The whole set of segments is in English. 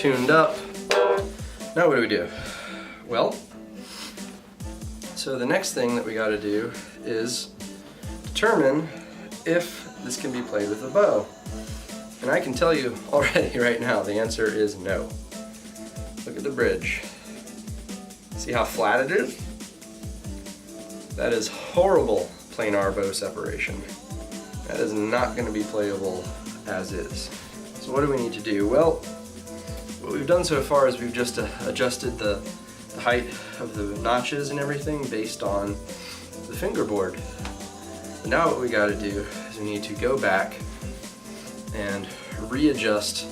tuned up. Now what do we do? Well, so the next thing that we got to do is determine if this can be played with a bow. And I can tell you already right now the answer is no. Look at the bridge. See how flat it is? That is horrible planar bow separation. That is not going to be playable as is. So what do we need to do? Well, what we've done so far is we've just adjusted the height of the notches and everything based on the fingerboard. But now what we got to do is we need to go back and readjust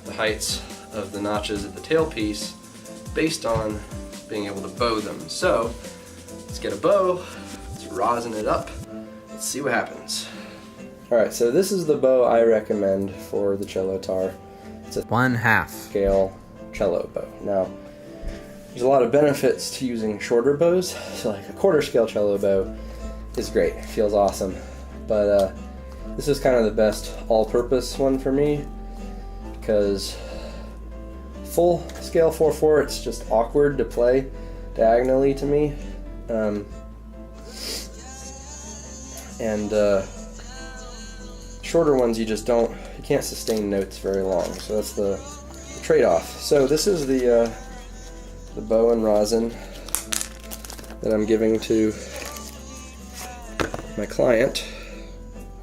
the heights of the notches at the tailpiece based on being able to bow them. So let's get a bow, let's rosin it up, let's see what happens. Alright, so this is the bow I recommend for the Cellotar. It's a 1/2 scale cello bow. Now, there's a lot of benefits to using shorter bows, so like a 1/4 scale cello bow is great, it feels awesome, but this is kind of the best all-purpose one for me because full scale 4/4, it's just awkward to play diagonally to me, and shorter ones you can't sustain notes very long, so that's the trade-off. So this is the bow and rosin that I'm giving to my client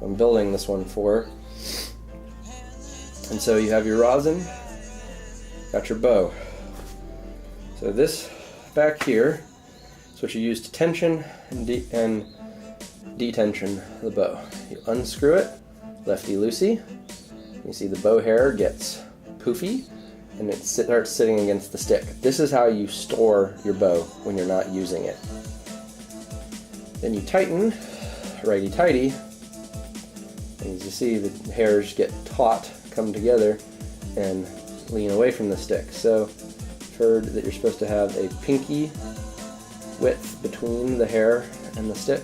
I'm building this one for. And so you have your rosin, got your bow. So this back here is what you use to tension and detension the bow. You unscrew it, lefty-loosey. You see the bow hair gets poofy and it starts sitting against the stick. This is how you store your bow when you're not using it. Then you tighten, righty-tighty, and as you see the hairs get taut, come together, and lean away from the stick. So I've heard that you're supposed to have a pinky width between the hair and the stick.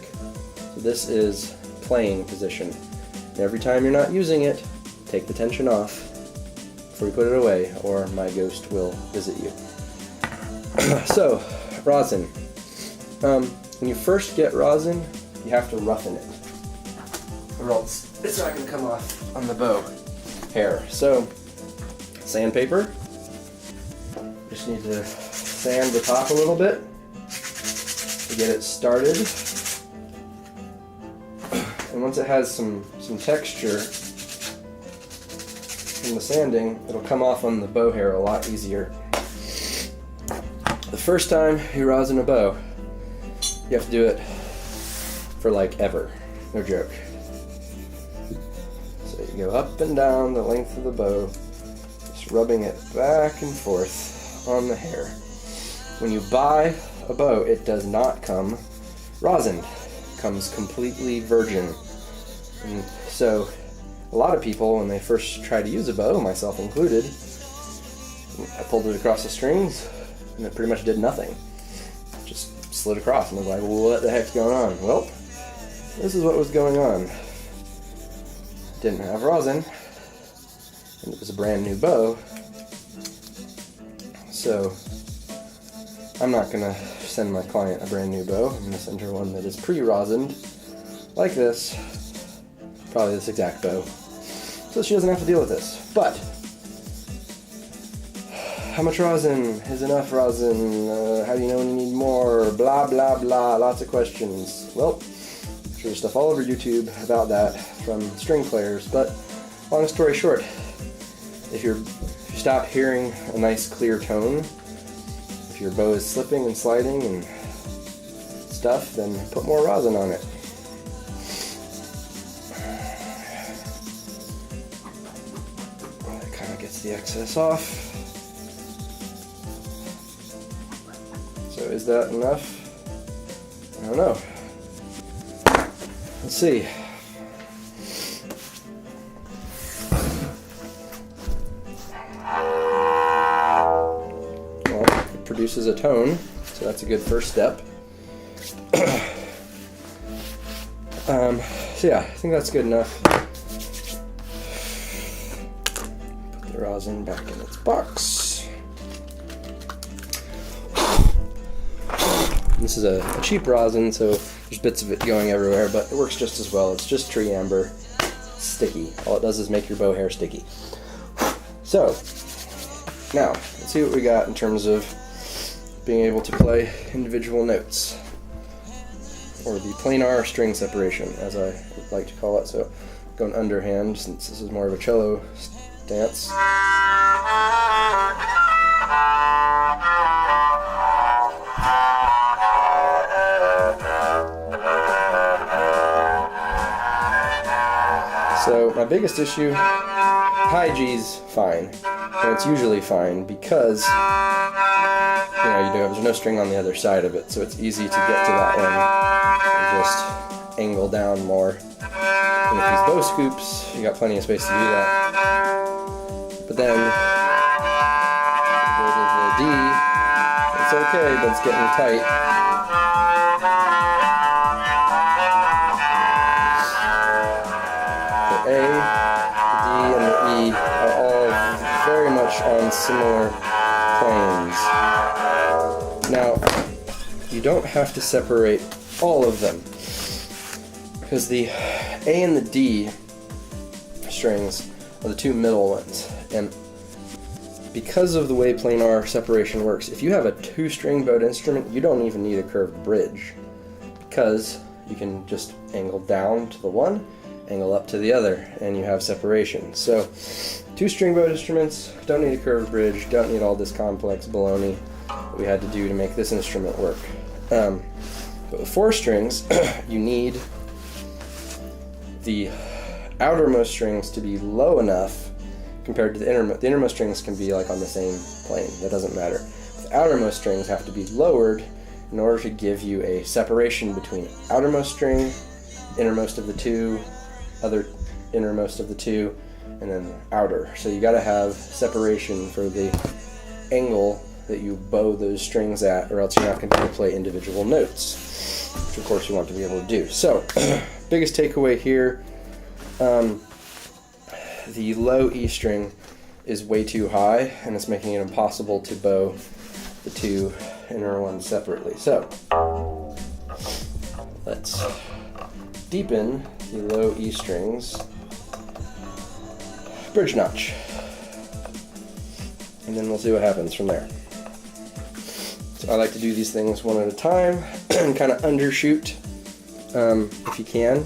So this is playing position. And every time you're not using it, take the tension off before you put it away, or my ghost will visit you. So, rosin. When you first get rosin, you have to roughen it, or else it's not going to come off on the bow hair. So, sandpaper. Just need to sand the top a little bit to get it started. And once it has some texture from the sanding, it'll come off on the bow hair a lot easier. The first time you rosin a bow, you have to do it for like ever, no joke. So you go up and down the length of the bow, just rubbing it back and forth on the hair. When you buy a bow, it does not come rosined. It comes completely virgin. And so a lot of people, when they first try to use a bow, myself included, I pulled it across the strings and it pretty much did nothing. Just slid across and I was like, well, what the heck's going on? Well, this is what was going on. It didn't have rosin, and it was a brand new bow. So I'm not going to send my client a brand new bow. I'm going to send her one that is pre-rosined, like this. Probably this exact bow. So she doesn't have to deal with this. But how much rosin is enough rosin? How do you know when you need more? Blah, blah, blah. Lots of questions. Well, I'm sure there's stuff all over YouTube about that from string players. But long story short, if you stop hearing a nice clear tone, if your bow is slipping and sliding and stuff, then put more rosin on it. That kind of gets the excess off. So is that enough? I don't know. Let's see. Well, it produces a tone, so that's a good first step. So yeah, I think that's good enough. Put the rosin back in its box. This is a cheap rosin, so there's bits of it going everywhere, but it works just as well. It's just tree amber, sticky. All it does is make your bow hair sticky. So, now, let's see what we got in terms of being able to play individual notes, or the planar string separation, as I would like to call it. So, going underhand, since this is more of a cello stance. So my biggest issue, high G's fine, and it's usually fine because there's no string on the other side of it, so it's easy to get to that one and just angle down more. And with these bow scoops, you got plenty of space to do that. But then go to the D, it's okay, but it's getting tight. A, the D, and the E are all very much on similar planes. Now, you don't have to separate all of them, because the A and the D strings are the two middle ones, and because of the way planar separation works, if you have a two-string bowed instrument, you don't even need a curved bridge, because you can just angle down to the one, angle up to the other, and you have separation. So, two-string bowed instruments don't need a curved bridge, don't need all this complex baloney that we had to do to make this instrument work. But with four strings, you need the outermost strings to be low enough compared to the innermost. The innermost strings can be like on the same plane, that doesn't matter. The outermost strings have to be lowered in order to give you a separation between outermost string, innermost of the two, other innermost of the two, and then outer. So you got to have separation for the angle that you bow those strings at, or else you're not going to be able to play individual notes, which of course you want to be able to do. So, biggest takeaway here, the low E string is way too high, and it's making it impossible to bow the two inner ones separately. So, let's deepen the low E strings, bridge notch, and then we'll see what happens from there. So I like to do these things one at a time and kind of undershoot if you can.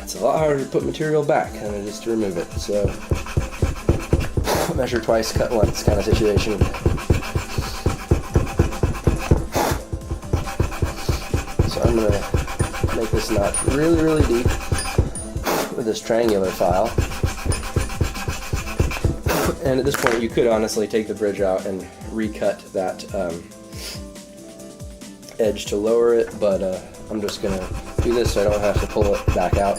It's a lot harder to put material back than it is to remove it, so measure twice, cut once kind of situation. So I'm going to make this knot really, really deep with this triangular file. And at this point you could honestly take the bridge out and recut that edge to lower it, but I'm just going to do this so I don't have to pull it back out.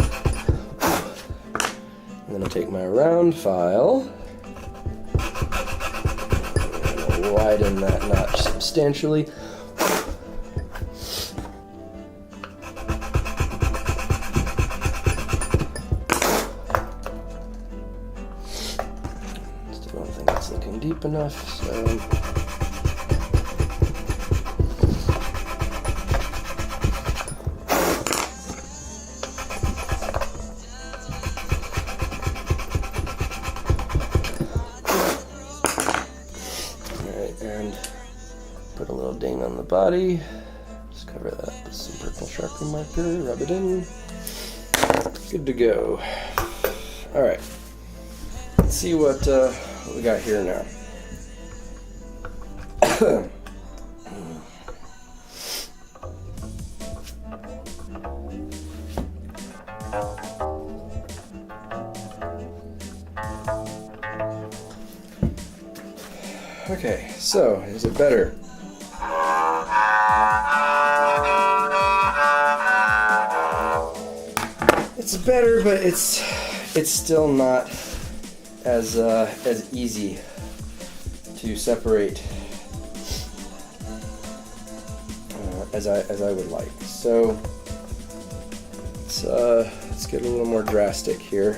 I'm going to take my round file and widen that notch substantially. Looking deep enough, so alright, and put a little ding on the body, just cover that up with some purple Sharpie marker, rub it in, good to go. Alright, let's see what we got here now. Okay, so is it better? It's better, but it's still not as easy to separate as I would like. So let's get a little more drastic here.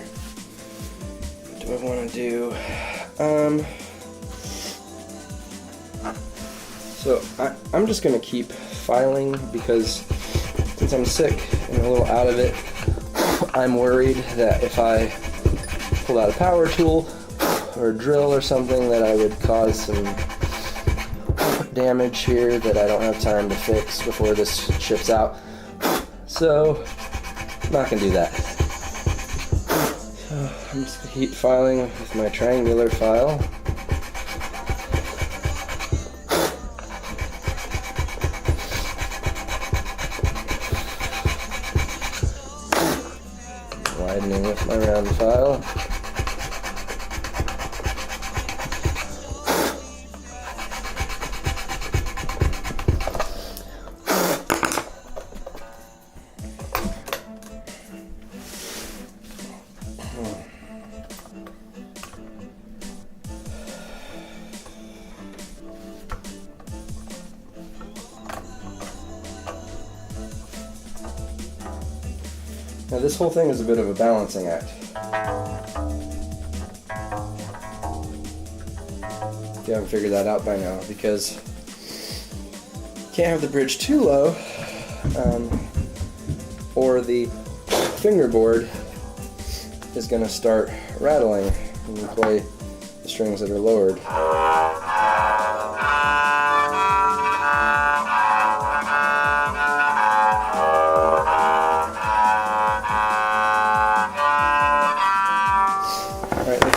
What do I want to do? So So I'm just going to keep filing because since I'm sick and a little out of it, I'm worried that if I pulled out a power tool or a drill or something that I would cause some damage here that I don't have time to fix before this ships out. So I'm not going to do that. So I'm just going to keep filing with my triangular file. Widening with my round file. Now this whole thing is a bit of a balancing act. If you haven't figured that out by now, because you can't have the bridge too low, or the fingerboard is going to start rattling when you play the strings that are lowered.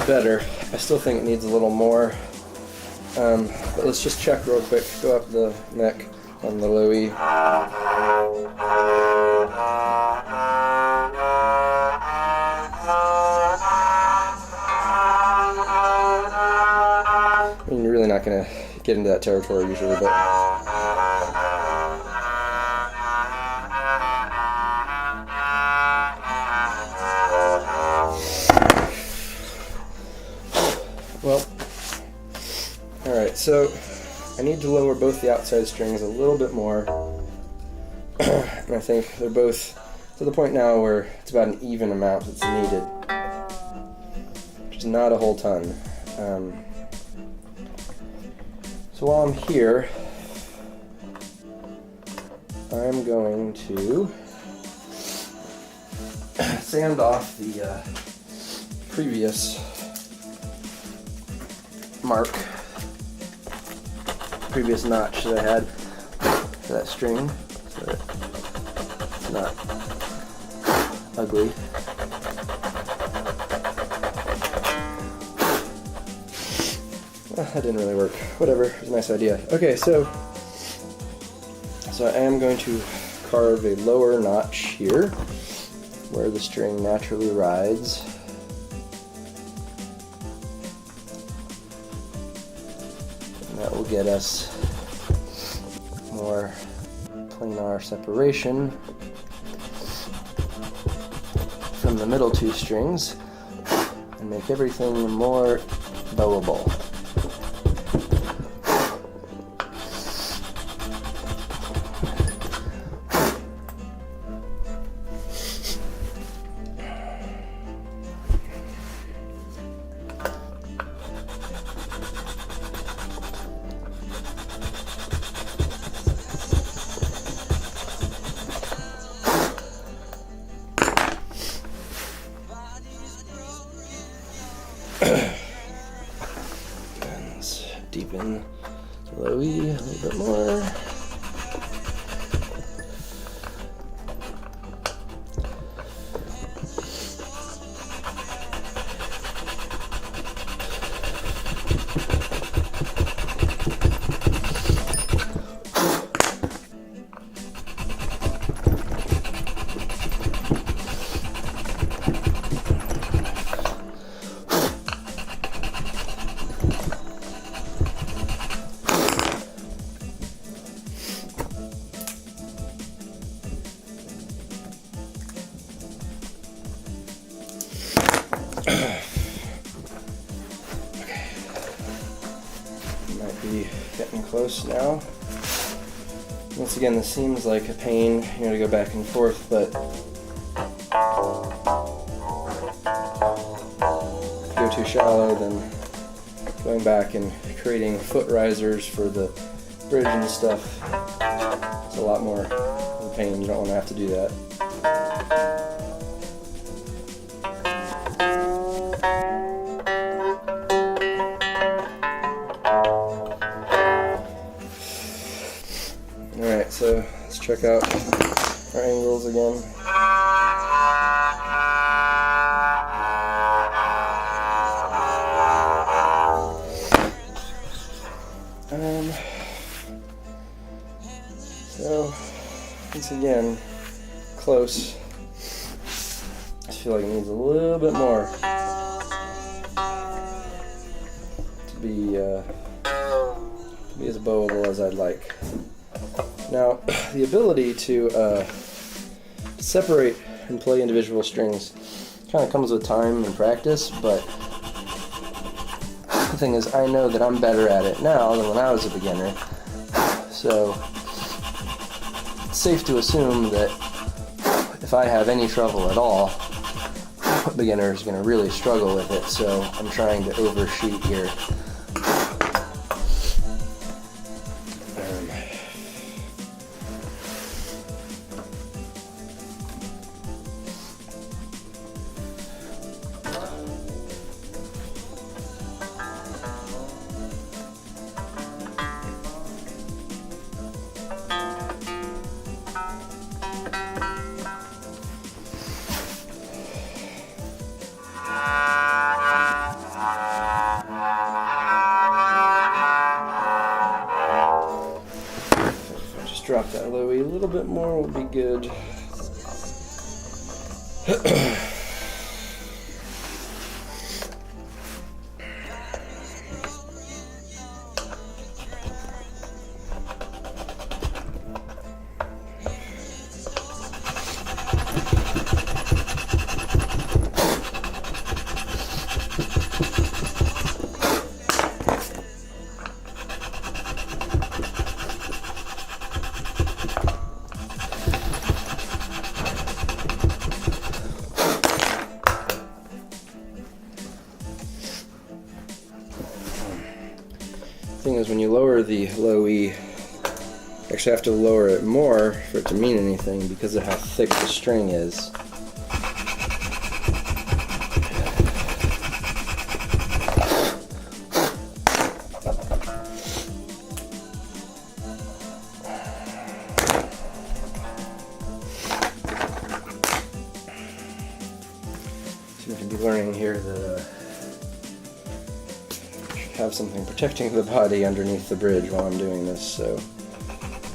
Better. I still think it needs a little more, but let's just check real quick. Go up the neck on the low E. I mean, you're really not going to get into that territory usually, but well, alright, so I need to lower both the outside strings a little bit more, and I think they're both to the point now where it's about an even amount that's needed, which is not a whole ton. So while I'm here, I'm going to sand off the previous previous notch that I had for that string, so that it's not ugly. That didn't really work. Whatever, it was a nice idea. Okay, so I am going to carve a lower notch here where the string naturally rides. That will get us more planar separation from the middle two strings and make everything more bowable. Let's deepen the low E a little bit more. Might be getting close now. Once again, this seems like a pain, to go back and forth, but if you go too shallow, then going back and creating foot risers for the bridge and stuff, it's a lot more of a pain. You don't want to have to do that. Alright, so let's check out our angles again. So, once again, close. I feel like it needs a little bit more to be as bowable as I'd like. Now, the ability to separate and play individual strings kind of comes with time and practice, but the thing is, I know that I'm better at it now than when I was a beginner, so it's safe to assume that if I have any trouble at all, a beginner is going to really struggle with it, so I'm trying to overshoot here. Drop that low E a little bit more will be good. Thing is, when you lower the low E, you actually have to lower it more for it to mean anything because of how thick the string is. So you can be learning here that have something protecting the body underneath the bridge while I'm doing this, so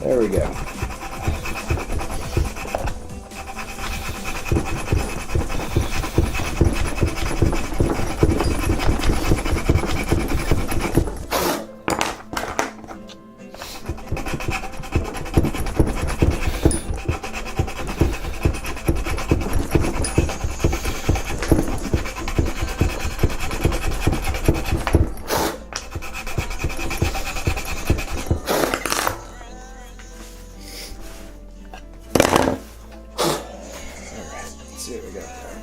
there we go. See what we got there.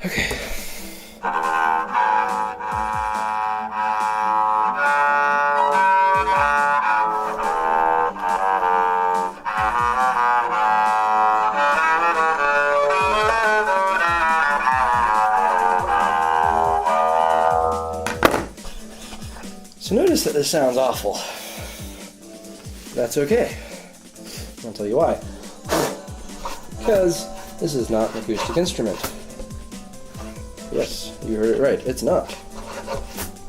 Okay. So notice that this sounds awful. That's okay. I'll tell you why. Because this is not an acoustic instrument. Yes, you heard it right, it's not.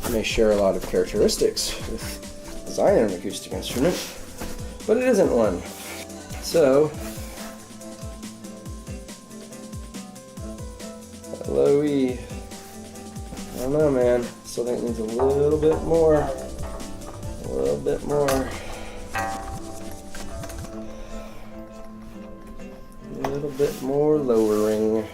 It may share a lot of characteristics with design of an acoustic instrument, but it isn't one. So, that low E, I don't know, man. Still think it needs a little bit more. A little bit more. A little bit more lowering.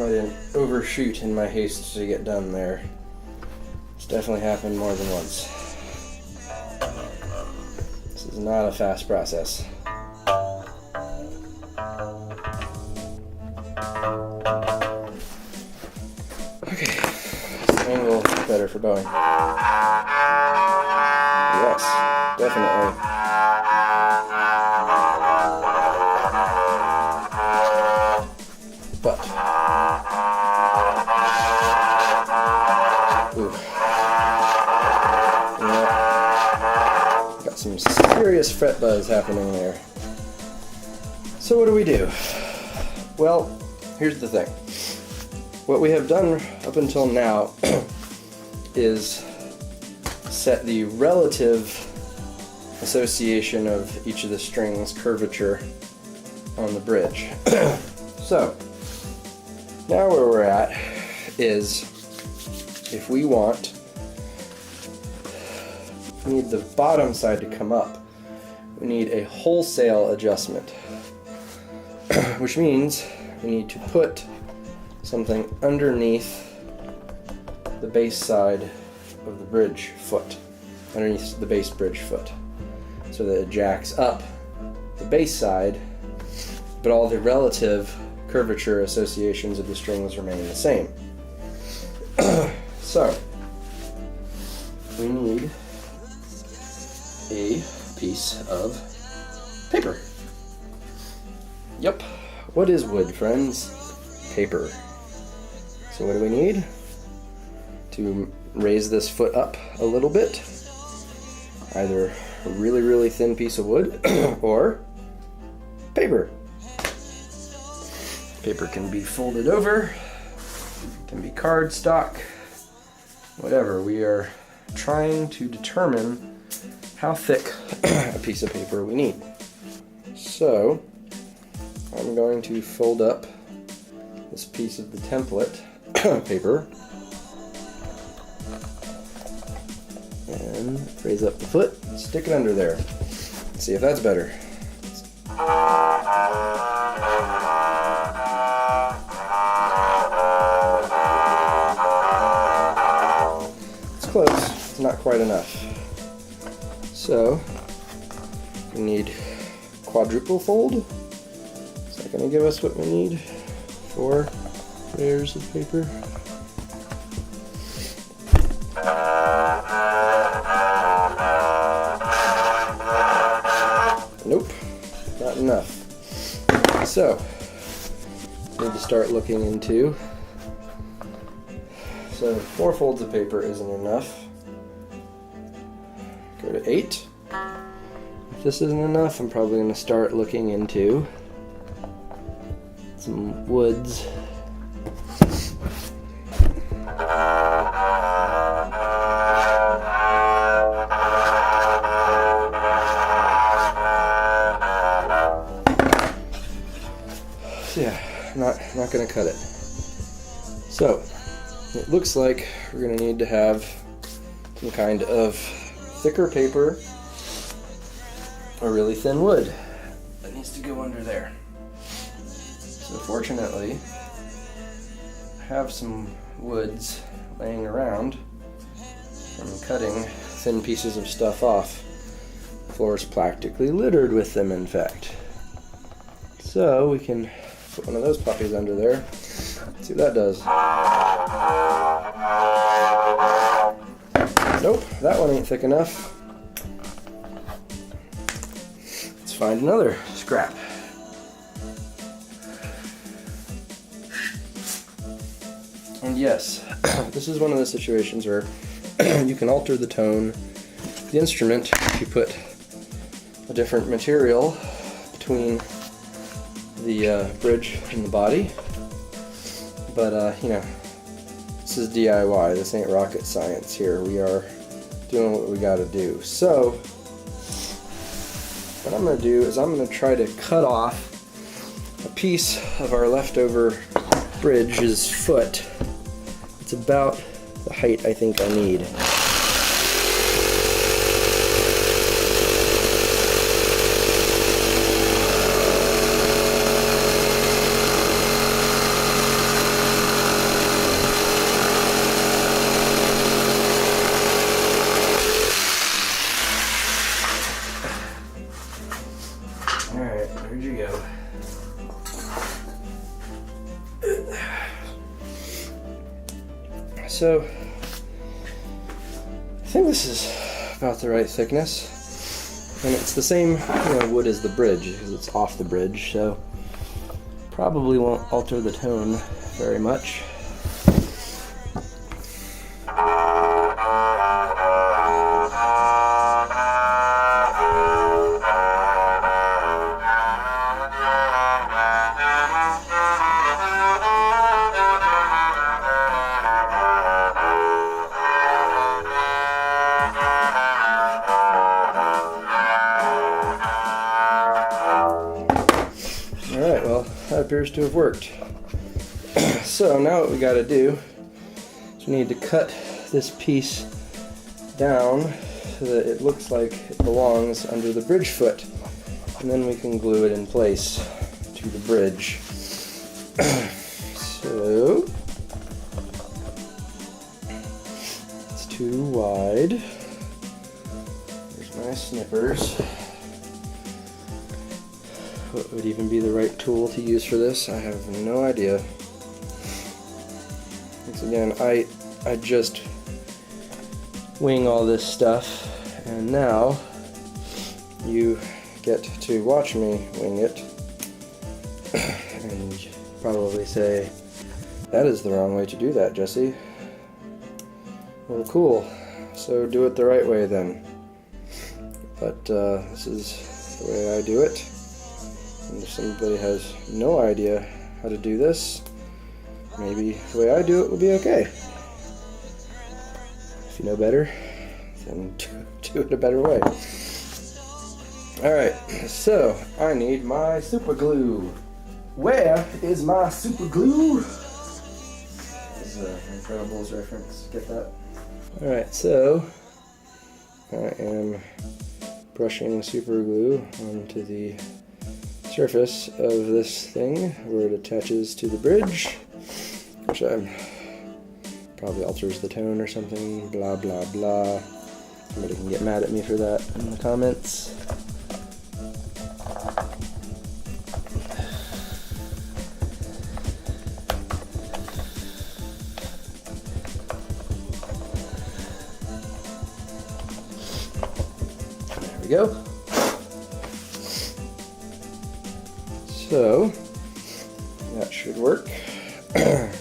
I didn't overshoot in my haste to get done there. It's definitely happened more than once. This is not a fast process. Okay, this angle is better for bowing. Yes, definitely. But, ooh. Yeah. Got some serious fret buzz happening there. So what do we do? Well, here's the thing. What we have done up until now is set the relative association of each of the strings' curvature on the bridge. So, now where we're at is, if we want, we need the bottom side to come up. We need a wholesale adjustment, which means we need to put something underneath the base side of the bridge foot, underneath the base bridge foot, so that it jacks up the base side, but all the relative curvature associations of the strings remain the same. So, we need a piece of paper. Yep. What is wood, friends? Paper. So what do we need? To raise this foot up a little bit, either a really, really thin piece of wood or paper. Paper can be folded over, can be cardstock, whatever. We are trying to determine how thick a piece of paper we need. So I'm going to fold up this piece of the template paper and raise up the foot and stick it under there. Let's see if that's better. It's close. It's not quite enough. So we need quadruple fold. Is that going to give us what we need? 4 layers of paper. Nope, not enough. So, need to start looking into. So 4 folds of paper isn't enough. Go to 8. If this isn't enough, I'm probably going to start looking into some woods. So yeah, not going to cut it. So it looks like we're going to need to have some kind of thicker paper or really thin wood that needs to go under there. So fortunately, I have some woods laying around from cutting thin pieces of stuff off. The floor is practically littered with them, in fact. So we can put one of those puppies under there. Let's see what that does. Nope, that one ain't thick enough. Let's find another scrap. And yes, this is one of the situations where you can alter the tone of the instrument if you put a different material between the bridge and the body. But, you know, this is DIY. This ain't rocket science here. We are doing what we gotta do. So, what I'm gonna do is I'm gonna try to cut off a piece of our leftover bridge's foot. It's about the height I think I need. so I think this is about the right thickness. And it's the same wood as the bridge, because it's off the bridge, so probably won't alter the tone very much. Alright, well, that appears to have worked. So now what we got to do is we need to cut this piece down so that it looks like it belongs under the bridge foot, and then we can glue it in place to the bridge. So it's too wide. There's my snippers. What would even be the right tool to use for this? I have no idea. Once again, I just wing all this stuff, and now you get to watch me wing it and probably say, that is the wrong way to do that, Jesse. Well, cool. So do it the right way then. But this is the way I do it. And if somebody has no idea how to do this, maybe the way I do it will be okay. If you know better, then do it a better way. Alright, so I need my super glue. Where is my super glue? This is an Incredibles reference, get that? Alright, so I am brushing super glue onto the surface of this thing where it attaches to the bridge, which probably alters the tone or something, blah blah blah. Somebody can get mad at me for that in the comments. There we go. So that should work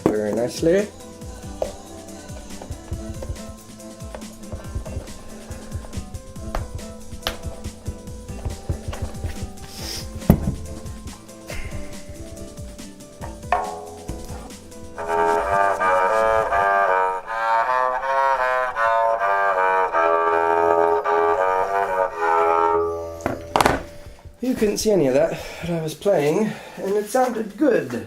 very nicely. You couldn't see any of that, but I was playing, and it sounded good.